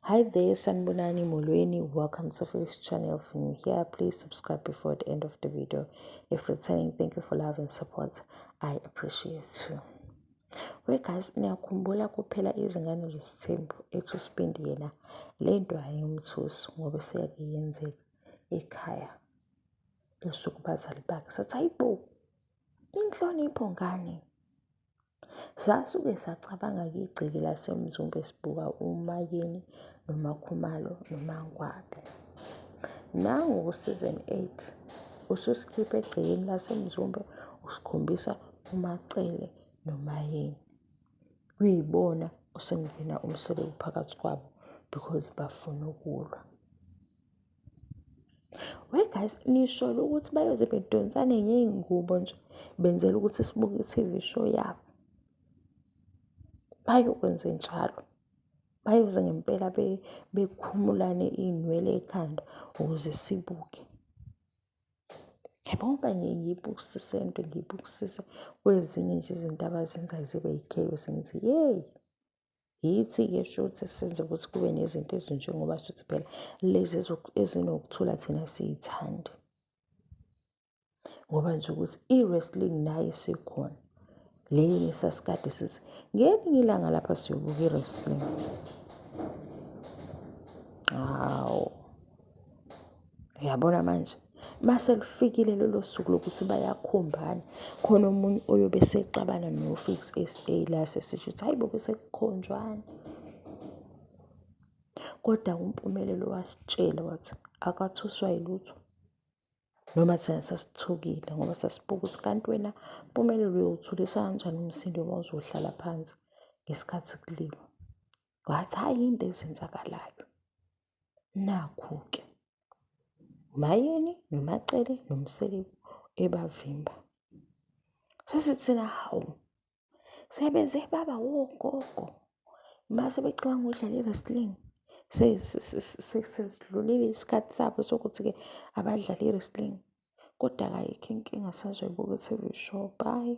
Hi there, Sanbonani Molweni. Welcome to First Channel Film here. Please subscribe before the end of the video. If returning, thank you for love and support. I appreciate you. We guys, niyakhumbula kuphela izingane zesithembu ethi uSibindi yena le nto ayimthusi ngoba seyake yenzeka ekhaya esuku bazali bakhe sathi hayibo inhlonipho ngane. Sasuke sacabanga igceke lasemzumbe sibuka uMayeni noMakhumalo noMangwabe. Nangu season 8 ususikhipha egcekeni lasemzumbe usikhombisa uMacele noMayeni. Kuyibona osengena umsele phakathi kwabo because bafuna ukulwa. We guys, nisho ukuthi bayoze bedonsane ngey'ngubo nje benzela ukuthi sibuke i-TV show yabo. Bayokwenza njalo, bayoze ngempela bekhumulane iy'nwele ekhanda ukuze sibuke. Yabona uba ngiyibukisise into ngiyibukisise kwezinye nje izinto abazenzayo zibe yi-chaos ngithi yeyi. Yithi-ke shuthi senze ukuthi kube nezinto ezinjengoba shuthi phela lezi ezinokuthula thina siyithande. Ngoba nje ukuthi i-wrestling nayo isikhona. Le esasikade sithi ngelinye ilanga lapha siyobuka i-wrestling. Hawu, uyabona manje mase lufikile lolo suku lokuthi bayakhombana khona omunye oyobe sexabana no-Fix SA la sesisho ukuthi hayibo bese kukhonjwana. Kodwa uMpumelelo wasitshela wathi akathuswa yilutho noma thina sasithukile ngoba sasibuka ukuthi kanti wena Mpumelelo uyowuthulisa kanjani umsindo uma uzohlala phansi ngesikhathi kuliwa. Wathi hayi into ezenzakalayo. Nakhu-ke Mayeni noMacele noMseleku ebavimba. Sasithina hawu sebenze baba wogogo mase becabanga ukudlala i-wrestling. Sesidlulile isikhathi sabo sokuthi-ke abadlala i-wrestling. Kodwa ayikho inkinga sazoyibuka i-TV show. Bye.